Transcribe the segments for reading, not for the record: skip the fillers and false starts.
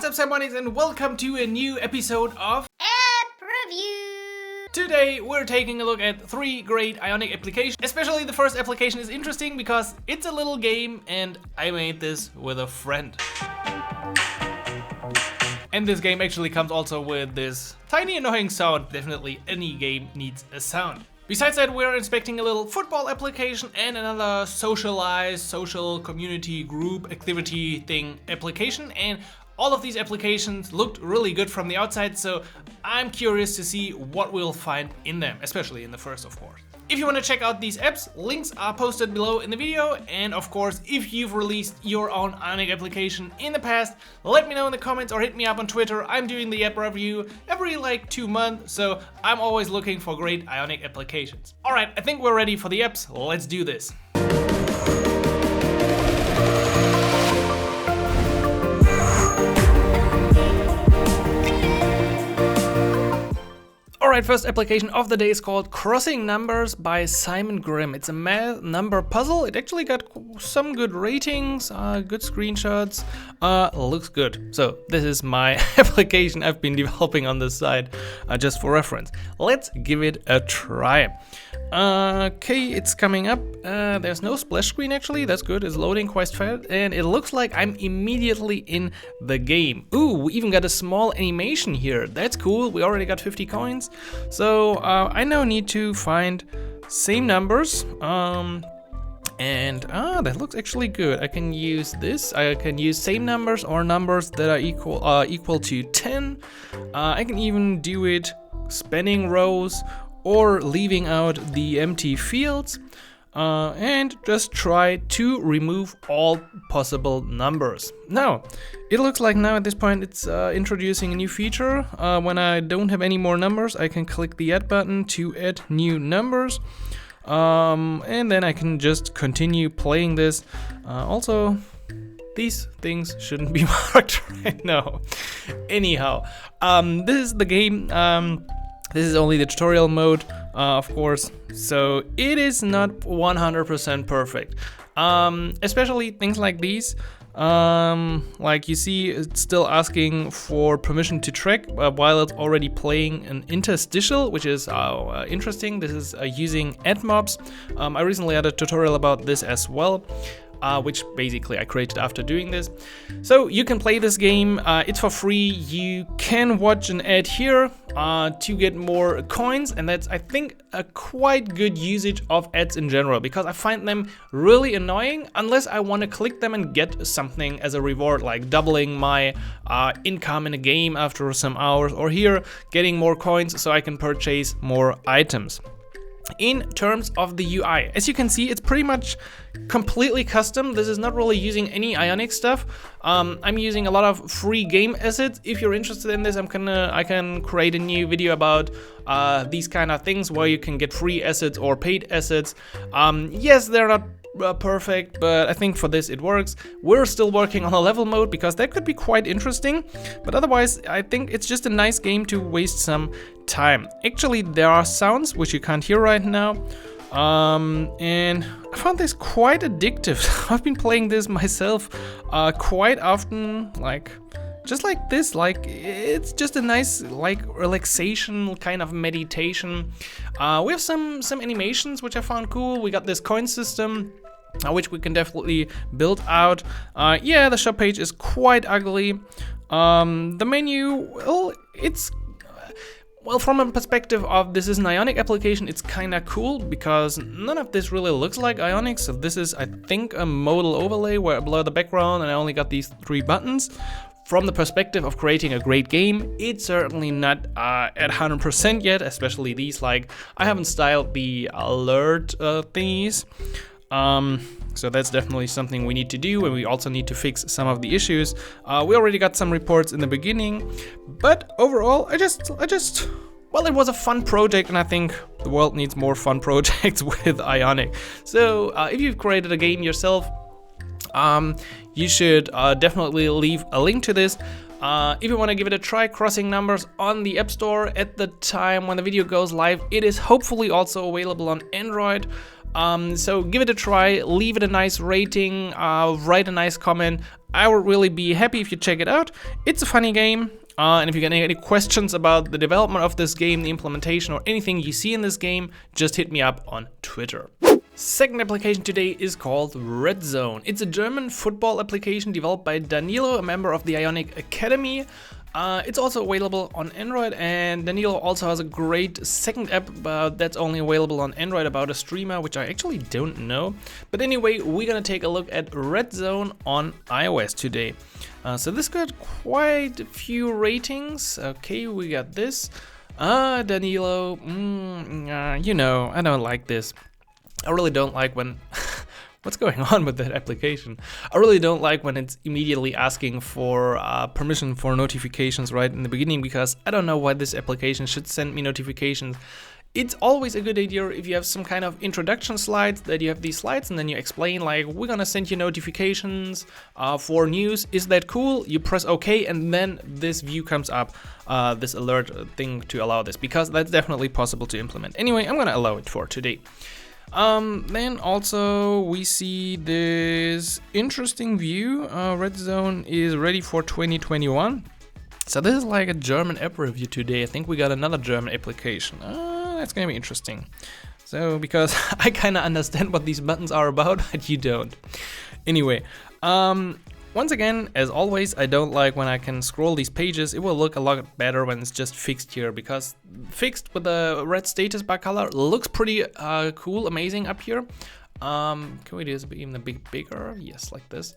What's up, Simonies, and welcome to a new episode of App Review! Today we're taking a look at 3 great Ionic applications. Especially the first application is interesting because it's a little game and I made this with a friend. And this game actually comes also with this tiny annoying sound. Definitely any game needs a sound. Besides that, we're inspecting a little football application and another social community group activity thing application, and all of these applications looked really good from the outside, so I'm curious to see what we'll find in them, especially in the first, of course. If you want to check out these apps, links are posted below in the video, and of course, if you've released your own Ionic application in the past, let me know in the comments or hit me up on Twitter. I'm doing the app review every 2 months, so I'm always looking for great Ionic applications. Alright, I think we're ready for the apps, let's do this. Alright, first application of the day is called Crossing Numbers by Simon Grimm. It's a math number puzzle. It actually got some good ratings, good screenshots, looks good. So this is my application I've been developing on this side, just for reference. Let's give it a try. Okay, it's coming up. There's no splash screen actually, that's good. It's loading quite fast and it looks like I'm immediately in the game. Ooh, we even got a small animation here. That's cool, we already got 50 coins. So I now need to find same numbers. And that looks actually good. I can use this. I can use same numbers or numbers that are equal to 10. I can even do it spanning rows or leaving out the empty fields, and just try to remove all possible numbers. Now, it looks like now at this point it's introducing a new feature. When I don't have any more numbers, I can click the add button to add new numbers, and then I can just continue playing this. Also, these things shouldn't be marked right now. Anyhow, this is the game. This is only the tutorial mode, of course, so it is not 100% perfect. Especially things like these. Like you see, it's still asking for permission to track while it's already playing an interstitial, which is interesting. This is using add mobs. I recently had a tutorial about this as well. Which basically I created after doing this. So you can play this game, it's for free. You can watch an ad here to get more coins, and that's, I think, a quite good usage of ads in general, because I find them really annoying unless I want to click them and get something as a reward, like doubling my income in a game after some hours, or here getting more coins so I can purchase more items. In terms of the UI, as you can see, it's pretty much completely custom. This is not really using any Ionic stuff. I'm using a lot of free game assets. If you're interested in this, I can create a new video about these kind of things where you can get free assets or paid assets. Yes, they're not perfect, but I think for this it works. We're still working on a level mode because that could be quite interesting, but otherwise I think it's just a nice game to waste some time. Actually, there are sounds which you can't hear right now, and I found this quite addictive. I've been playing this myself quite often, just like this, it's just a nice relaxation kind of meditation. We have some animations which I found cool. We got this coin system, which we can definitely build out. Yeah, the shop page is quite ugly. The menu, well, it's from a perspective of this is an Ionic application, it's kinda cool because none of this really looks like Ionic. So this is, I think, a modal overlay where I blur the background and I only got these 3 buttons. From the perspective of creating a great game, it's certainly not at 100% yet, especially these, I haven't styled the alert thingies. So that's definitely something we need to do, and we also need to fix some of the issues. We already got some reports in the beginning, but overall, well, it was a fun project, and I think the world needs more fun projects with Ionic. So if you've created a game yourself, you should definitely leave a link to this. If you want to give it a try, Crossing Numbers on the App Store at the time when the video goes live. It is hopefully also available on Android. So give it a try, leave it a nice rating, write a nice comment. I would really be happy if you check it out. It's a funny game. And if you got any questions about the development of this game, the implementation, or anything you see in this game, just hit me up on Twitter. Second application today is called Redzone. It's a German football application developed by Danilo, a member of the Ionic Academy. It's also available on Android, and Danilo also has a great second app that's only available on Android about a streamer, which I actually don't know. But anyway, we're gonna take a look at Redzone on iOS today. So this got quite a few ratings. Okay, we got this. Danilo, you know, I don't like this. I really don't like when... What's going on with that application? I really don't like when it's immediately asking for permission for notifications right in the beginning, because I don't know why this application should send me notifications. It's always a good idea if you have some kind of introduction slides, that you have these slides and then you explain like, we're gonna send you notifications for news. Is that cool? You press OK and then this view comes up, this alert thing to allow this, because that's definitely possible to implement. Anyway, I'm gonna allow it for today. Then also we see this interesting view. Redzone is ready for 2021. So this is like a German app review today. I think we got another German application. That's gonna be interesting. So, because I kind of understand what these buttons are about, but you don't. Anyway, once again, as always, I don't like when I can scroll these pages. It will look a lot better when it's just fixed here, because fixed with the red status bar color looks pretty cool, amazing up here. Can we do this even a bit bigger? Yes, like this.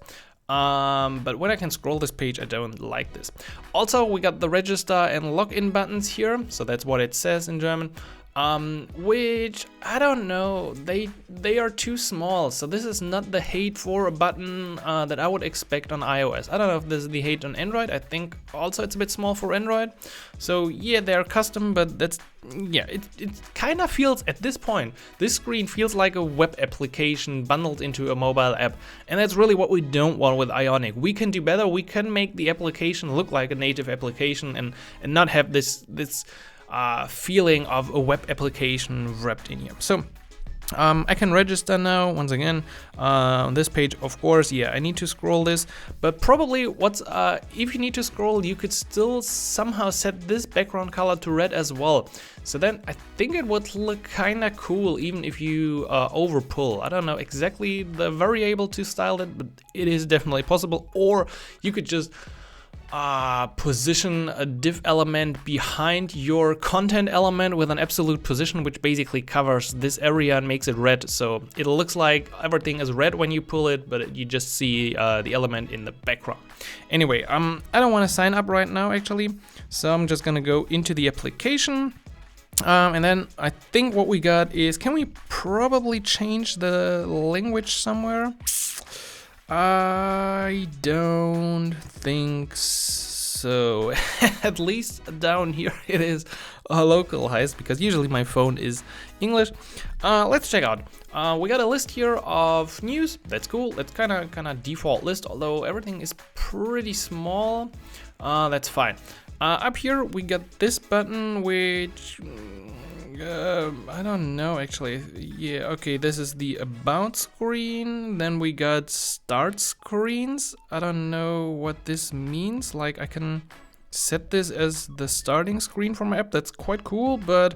But when I can scroll this page, I don't like this. Also, we got the register and login buttons here, so that's what it says in German. Which I don't know, they are too small, so this is not the hate for a button that I would expect on iOS. I don't know if this is the hate on Android. I think also it's a bit small for Android. So yeah, they're custom, but that's, yeah, it kind of feels, at this point, this screen feels like a web application bundled into a mobile app, and that's really what we don't want with Ionic. We can do better. We can make the application look like a native application and not have this feeling of a web application wrapped in here. So I can register now once again on this page. Of course, yeah, I need to scroll this, but probably if you need to scroll, you could still somehow set this background color to red as well. So then I think it would look kind of cool even if you over pull. I don't know exactly the variable to style it, but it is definitely possible. Or you could just position a div element behind your content element with an absolute position, which basically covers this area and makes it red. So it looks like everything is red when you pull it, but you just see the element in the background. Anyway, I don't want to sign up right now actually, so I'm just gonna go into the application. And then I think what we got is, can we probably change the language somewhere? I don't think so. At least down here it is localized, because usually my phone is English. Let's check out. We got a list here of news. That's cool. That's kind of default list, although everything is pretty small. That's fine. Up here we got this button, which I don't know actually. Yeah, okay, this is the about screen. Then we got start screens. I don't know what this means. Like, I can set this as the starting screen for my app. That's quite cool. But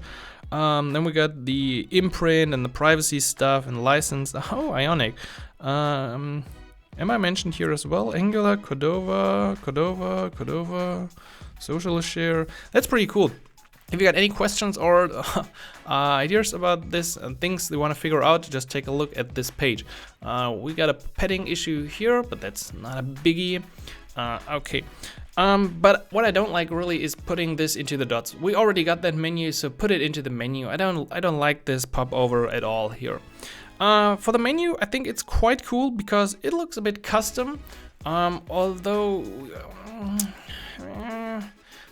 then we got the imprint and the privacy stuff and license. Oh, Ionic. Am I mentioned here as well? Angular, Cordova, social share. That's pretty cool. If you got any questions or ideas about this and things you want to figure out, just take a look at this page. We got a padding issue here, but that's not a biggie. Okay. But what I don't like really is putting this into the dots. We already got that menu, so put it into the menu. I don't like this pop over at all here. For the menu, I think it's quite cool because it looks a bit custom. Although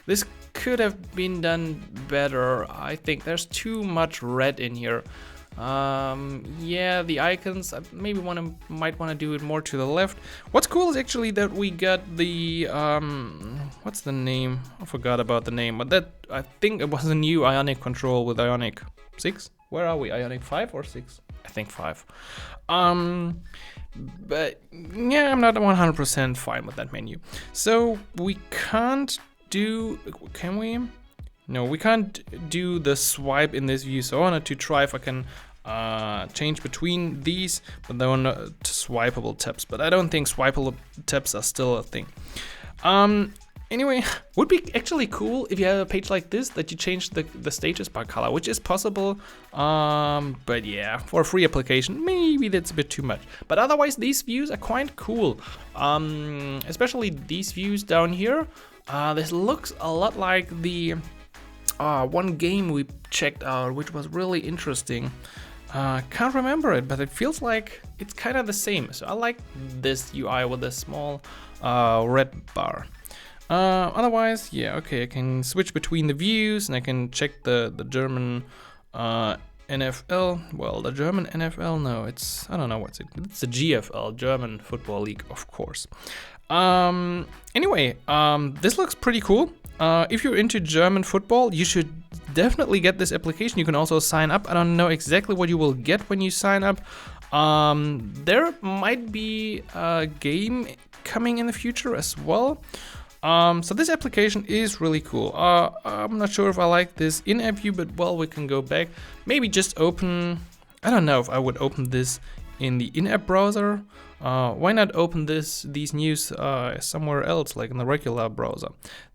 this could have been done better. I think there's too much red in here. Yeah, the icons, maybe might want to do it more to the left. What's cool is actually that we got the what's the name? I forgot about the name, but that, I think it was a new Ionic control with Ionic 6. Where are we? Ionic 5 or 6? I think 5. but yeah, I'm not 100% fine with that menu. So we can't do, can we? No, we can't do the swipe in this view. So I wanted to try if I can change between these, but they were not swipeable tabs. But I don't think swipeable tabs are still a thing. Anyway, would be actually cool if you have a page like this that you change the status bar color, which is possible. But yeah, for a free application, maybe that's a bit too much. But otherwise, these views are quite cool. Especially these views down here. This looks a lot like the one game we checked out, which was really interesting. Can't remember it, but it feels like it's kind of the same. So I like this UI with a small red bar. Otherwise, yeah, okay, I can switch between the views and I can check the German NFL. Well, the German NFL, no, it's, I don't know what's it. It's the GFL, German Football League, of course. Anyway, this looks pretty cool. If you're into German football, you should definitely get this application. You can also sign up. I don't know exactly what you will get when you sign up. There might be a game coming in the future as well. So this application is really cool. I'm not sure if I like this in-app view, but well, we can go back. Maybe just open, I don't know if I would open this in the in-app browser. Why not open these news somewhere else, like in the regular browser?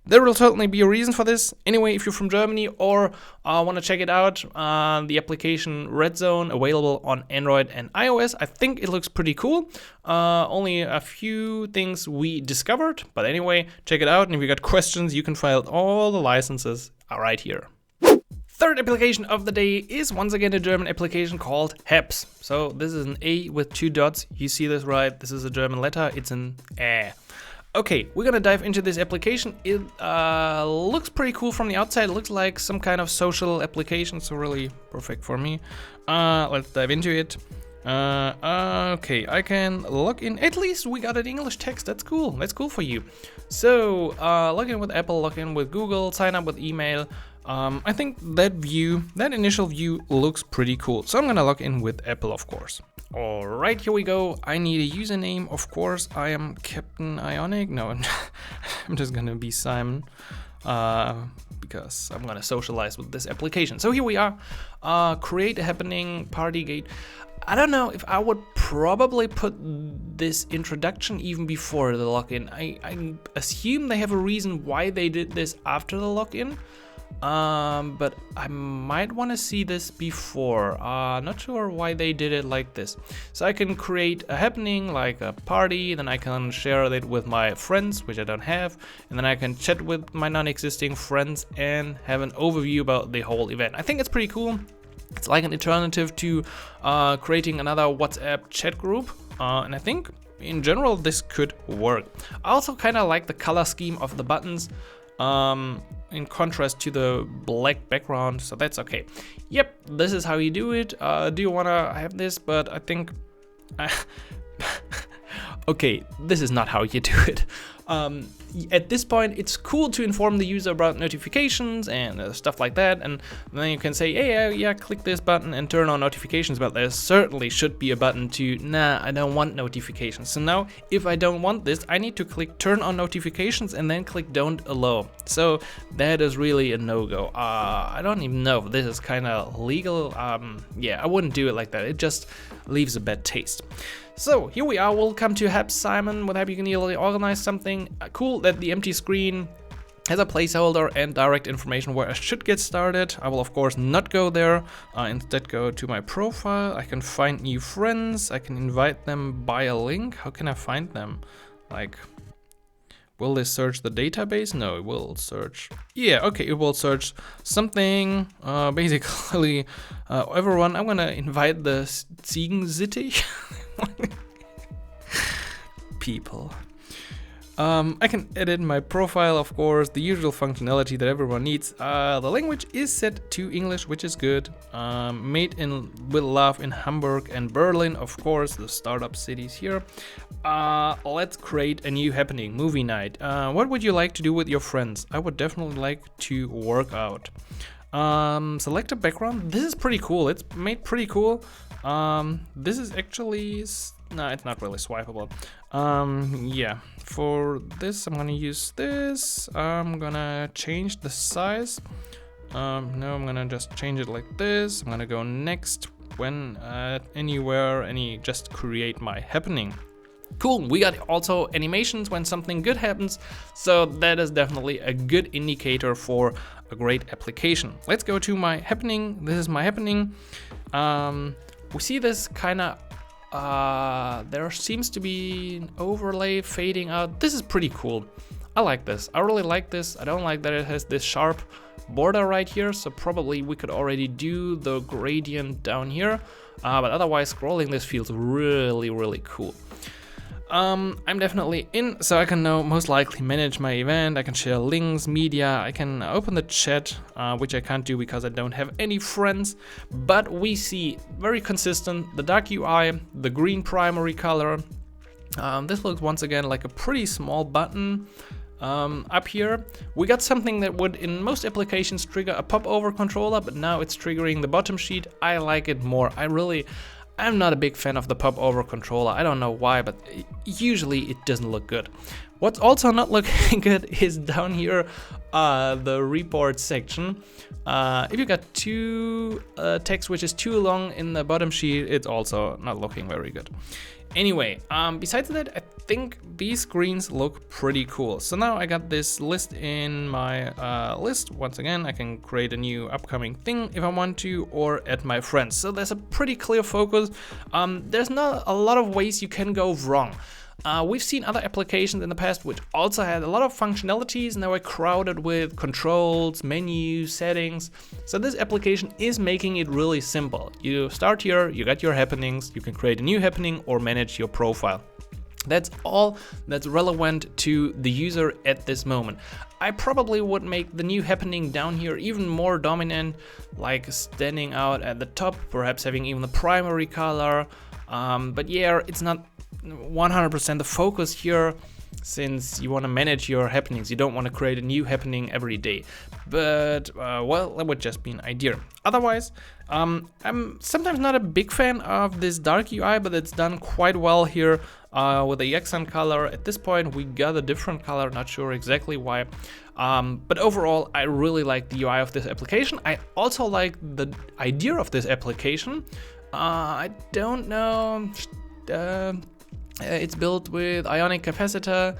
There will certainly be a reason for this. Anyway, if you're from Germany or want to check it out, the application Redzone, available on Android and iOS. I think it looks pretty cool. Only a few things we discovered, but anyway, check it out. And if you got questions, you can find all the licenses right here. Third application of the day is once again a German application called Heps. So this is an A with 2 dots. You see this right? This is a German letter. It's an A. Okay, we're gonna dive into this application. It looks pretty cool from the outside. It looks like some kind of social application, so really perfect for me. Let's dive into it. Okay, I can log in. At least we got an English text. That's cool. That's cool for you. So log in with Apple, log in with Google, sign up with email. I think that initial view looks pretty cool. So I'm gonna log in with Apple, of course. All right, here we go. I need a username, of course. I am Captain Ionic. No, I'm just gonna be Simon, because I'm gonna socialize with this application. So here we are. Create a happening party gate. I don't know if I would probably put this introduction even before the login. I assume they have a reason why they did this after the login. But I might want to see this before. Not sure why they did it like this. So I can create a happening like a party, then I can share it with my friends, which I don't have, and then I can chat with my non-existing friends and have an overview about the whole event. I think it's pretty cool. It's like an alternative to creating another WhatsApp chat group, and I think in general this could work. I also kind of like the color scheme of the buttons. In contrast to the black background, so that's okay. Yep, this is how you do it. Do you want to have this? But I think okay, this is not how you do it. At this point, it's cool to inform the user about notifications and stuff like that, and then you can say, hey, yeah, click this button and turn on notifications, but there certainly should be a button to, nah, I don't want notifications. So now, if I don't want this, I need to click turn on notifications and then click don't allow. So that is really a no-go. I don't even know if this is kind of legal. Yeah, I wouldn't do it like that. It just leaves a bad taste. So here we are. Welcome to Heps, Simon. With Heps you can easily organize something. Cool that the empty screen has a placeholder and direct information where I should get started. I will of course not go there. Instead go to my profile. I can find new friends. I can invite them by a link. How can I find them? Like, will this search the database? No, it will search. Yeah, okay, it will search something. Basically, everyone. I'm gonna invite the Ziegen City. People. I can edit my profile, of course, the usual functionality that everyone needs. The language is set to English, which is good. Made with love in Hamburg and Berlin, of course, the startup cities here. Let's create a new happening, movie night. What would you like to do with your friends? I would definitely like to work out. Select a background. This is pretty cool. It's made pretty cool. This is actually No, it's not really swipeable. Yeah, for this I'm gonna use this. I'm gonna change the size. No, I'm gonna just change it like this. I'm gonna go next when anywhere, just create my happening. Cool, we got also animations when something good happens, so that is definitely a good indicator for a great application. Let's go to my happening. This is my happening. We see this kind of, there seems to be an overlay fading out. This is pretty cool. I like this. I really like this. I don't like that it has this sharp border right here, so probably we could already do the gradient down here, but otherwise scrolling this feels really, really cool. I'm definitely in, so I can now most likely manage my event. I can share links, media, I can open the chat, which I can't do because I don't have any friends, but we see very consistent the dark UI, the green primary color. This looks once again like a pretty small button. Up here we got something that would in most applications trigger a popover controller, but now it's triggering the bottom sheet. I like it more. I'm not a big fan of the popover controller. I don't know why, but usually it doesn't look good. What's also not looking good is down here, the report section. If you got two text which is too long in the bottom sheet, it's also not looking very good. Anyway, besides that, I think these screens look pretty cool. So now I got this list in my list. Once again, I can create a new upcoming thing if I want to, or add my friends. So there's a pretty clear focus. There's not a lot of ways you can go wrong. We've seen other applications in the past which also had a lot of functionalities and they were crowded with controls, menus, settings. So this application is making it really simple. You start here, you got your happenings, you can create a new happening or manage your profile. That's all that's relevant to the user at this moment. I probably would make the new happening down here even more dominant, like standing out at the top, perhaps having even the primary color. But yeah, it's not 100% the focus here, since you want to manage your happenings. You don't want to create a new happening every day. But well, that would just be an idea. Otherwise, I'm sometimes not a big fan of this dark UI, but it's done quite well here with the accent color. At this point, we got a different color, not sure exactly why. But overall, I really like the UI of this application. I also like the idea of this application. I don't know. It's built with Ionic capacitor,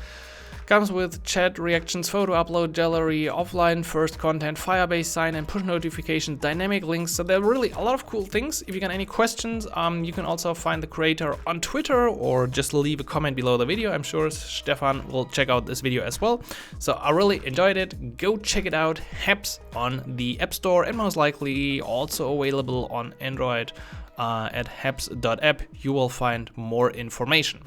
comes with chat, reactions, photo upload, gallery, offline first content, Firebase sign and push notifications, dynamic links. So there are really a lot of cool things. If you got any questions, you can also find the creator on Twitter or just leave a comment below the video. I'm sure Stefan will check out this video as well. So I really enjoyed it. Go check it out. Heps on the App Store and most likely also available on Android. At heps.app, you will find more information.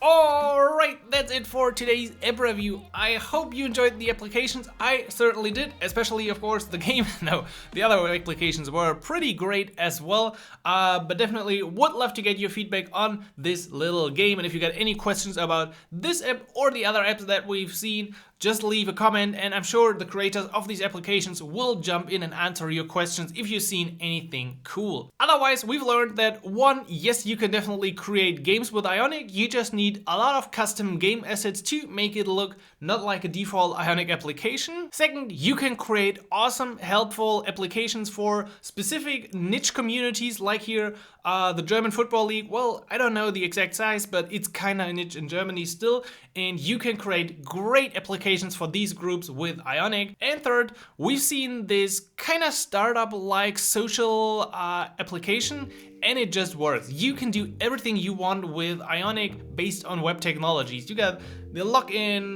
Alright, that's it for today's app review. I hope you enjoyed the applications. I certainly did, especially of course the game. No, the other applications were pretty great as well, but definitely would love to get your feedback on this little game. And if you got any questions about this app or the other apps that we've seen, just leave a comment and I'm sure the creators of these applications will jump in and answer your questions if you've seen anything cool. Otherwise, we've learned that one, yes, you can definitely create games with Ionic. You just need a lot of custom game assets to make it look not like a default Ionic application. Second, you can create awesome, helpful applications for specific niche communities like here, the German Football League. Well, I don't know the exact size, but it's kind of niche in Germany still. And you can create great applications for these groups with Ionic. And third, we've seen this kind of startup-like social application, and it just works. You can do everything you want with Ionic based on web technologies. You got the login,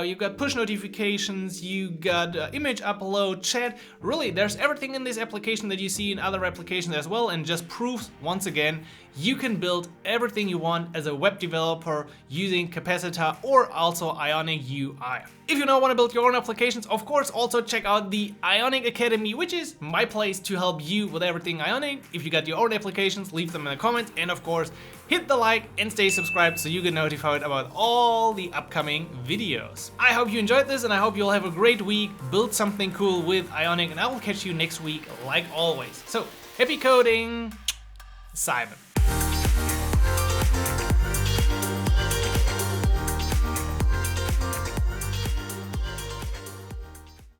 you got push notifications, you got image upload, chat. Really, there's everything in this application that you see in other applications as well, and just proves once again you can build everything you want as a web developer using Capacitor or also Ionic UI. If you now want to build your own applications, of course, also check out the Ionic Academy, which is my place to help you with everything Ionic. If you got your own applications, leave them in the comments, and of course, hit the like and stay subscribed so you get notified about all the upcoming videos. I hope you enjoyed this and I hope you'll have a great week, build something cool with Ionic, and I will catch you next week like always. So, happy coding, Simon.